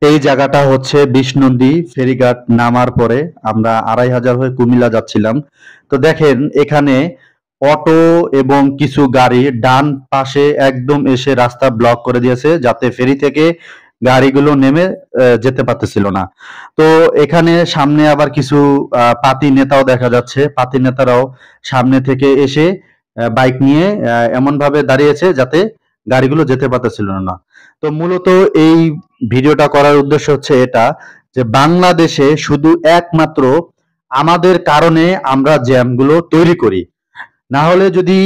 এই জায়গাটা হচ্ছে বিষ্ণুন্দী ফেরিঘাট নামার পরে আমরা ২৫০০ হয়ে কুমিল্লা যাচ্ছিলাম। তো দেখেন এখানে অটো এবং কিছু গাড়ি ডান পাশে একদম এসে রাস্তা ব্লক করে দিয়েছে যাতে ফেরি থেকে গাড়িগুলো নেমে যেতে পারতেছিল না। তো এখানে সামনে আবার কিছু পাতি নেতাও দেখা যাচ্ছে। পাতি নেতারাও সামনে থেকে এসে বাইক নিয়ে এমন ভাবে দাঁড়িয়েছে যাতে গাড়িগুলো যেতে পারতেছিল না। তো মূলত এই ভিডিওটা করার উদ্দেশ্য হচ্ছে এটা যে বাংলাদেশে শুধু একমাত্র আমাদের কারণে আমরা জ্যামগুলো তৈরি করি। না হলে যদি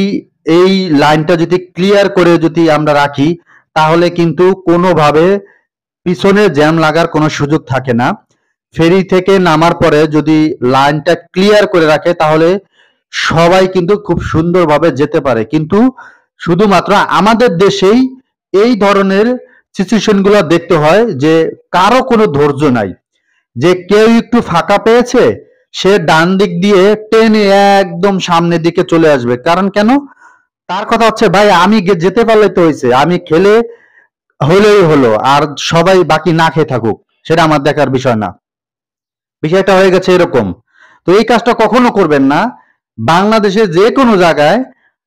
এই লাইনটা যদি ক্লিয়ার করে যদি আমরা রাখি তাহলে কিন্তু কোনোভাবে পিছনে জ্যাম লাগার কোনো সুযোগ থাকে না। ফেরি থেকে নামার পরে যদি লাইনটা ক্লিয়ার করে রাখে তাহলে সবাই কিন্তু খুব সুন্দরভাবে যেতে পারে। কিন্তু শুধুমাত্র আমাদের দেশেই এই ধরনের সিচুয়েশন গুলো দেখতে হয় যে কারো কোনো ধৈর্য নাই, যে কেউ একটু ফাঁকা পেয়েছে সে ডান দিক দিয়ে টেনে একদম সামনের দিকে চলে আসবে। কারণ কেন? তার কথা হচ্ছে ভাই আমি যেতে পারলে তো হয়েছে, আমি খেলে হলেই হলো, আর সবাই বাকি না খেয়ে থাকুক সেটা আমার দেখার বিষয় না। বিষয়টা হয়ে গেছে এরকম। তো এই কাজটা কখনো করবেন না। বাংলাদেশের যে কোনো জায়গায়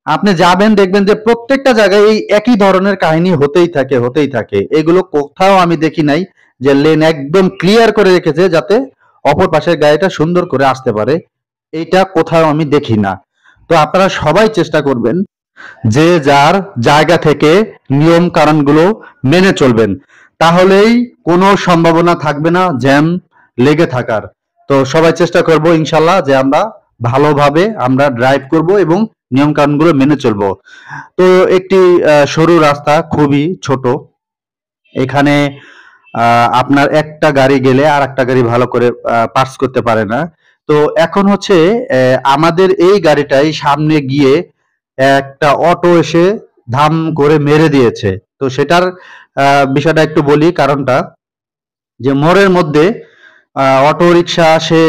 আপনি যাবেন দেখবেন যে প্রত্যেকটা জায়গায় এই একই ধরনের কাহিনী হতেই থাকে। এগুলো কোথাও আমি দেখি নাই যে লেন একদম ক্লিয়ার করে রেখেছে যাতে অপর পাশের গাড়িটা সুন্দর করে আসতে পারে। এইটা কোথাও আমি দেখি না। তো আপনারা সবাই চেষ্টা করবেন যে যার জায়গা থেকে নিয়ম কানুনগুলো মেনে চলবেন, তাহলেই কোনো সম্ভাবনা থাকবে না জ্যাম লেগে থাকার। তো সবাই চেষ্টা করব ইনশাল্লাহ যে আমরা ভালোভাবে আমরা ড্রাইভ করব এবং নিয়ম কানুনগুলো মেনে চলবো। তো একটি সরু রাস্তা, খুবই ছোট। এখানে আপনার একটা গাড়ি গেলে আর একটা গাড়ি ভালো করে পাস করতে পারে না। তো এখন হচ্ছে আমাদের এই গাড়িটাই সামনে গিয়ে একটা অটো এসে ধাম করে মেরে দিয়েছে। তো সেটার বিষয়টা একটু বলি, কারণটা যে মোড়ের মধ্যে অটো রিক্সা সে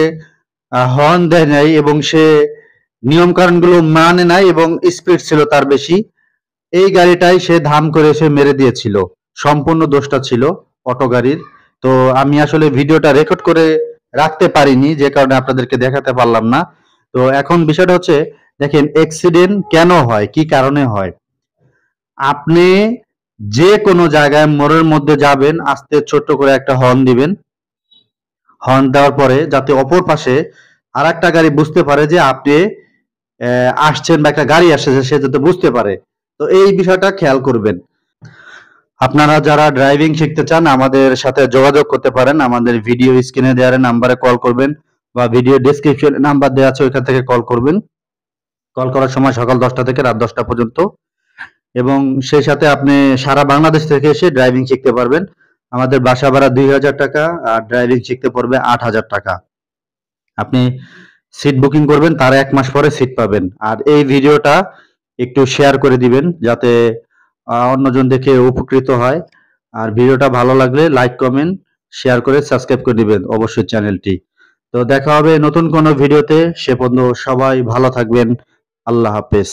হর্ন দেয় নাই এবং সে নিয়ম কানুনগুলো মানে নাই এবং স্পিড ছিল তার বেশি। এই গাড়িটাই সে ধাম করে এসে মেরে দিয়েছিল। সম্পূর্ণ দোষটা ছিল অটো গাড়ির। তো আমি আসলে ভিডিওটা রেকর্ড করে রাখতে পারিনি, যে কারণে আপনাদেরকে দেখাতে পারলাম না। তো এখন বিষয়টা হচ্ছে দেখেন অ্যাক্সিডেন্ট কেন হয়, কি কারণে হয়। আপনি যে কোনো জায়গায় মোড়ের মধ্যে যাবেন, আস্তে ছোট্ট করে একটা হর্ন দিবেন। হর্ন দেওয়ার পরে যাতে অপর পাশে আর একটা গাড়ি বুঝতে পারে যে আপনি আসছেন বা একটা গাড়ি আসছে, সে যাতে বুঝতে পারে। তো এই বিষয়টা খেয়াল করবেন। আপনারা যারা ড্রাইভিং শিখতে চান আমাদের সাথে যোগাযোগ করতে পারেন। আমাদের ভিডিও স্ক্রিনে দেওয়া নাম্বারে কল করবেন বা ভিডিও ডেসক্রিপশনে নাম্বার দেওয়া আছে ওইখান থেকে কল করবেন। কল করার সময় সকাল 10টা থেকে রাত 10টা পর্যন্ত, এবং সেই সাথে আপনি সারা বাংলাদেশ থেকে এসে ড্রাইভিং শিখতে পারবেন। আমাদের বাসা ভাড়া ২০০০ টাকা আর ড্রাইভিং শিখতে পড়বে ৮০০০ টাকা। আপনি সিট বুকিং করবেন, তার ১ মাস পরে সিট পাবেন। আর এই ভিডিওটা একটু শেয়ার করে দিবেন যাতে অন্যজন দেখে উপকৃত হয়। আর ভিডিওটা ভালো লাগলে লাইক, কমেন্ট, শেয়ার করে সাবস্ক্রাইব করে দিবেন অবশ্যই চ্যানেলটি। তো দেখা হবে নতুন কোনো ভিডিওতে। সে পর্যন্ত সবাই ভালো থাকবেন। আল্লাহ হাফেজ।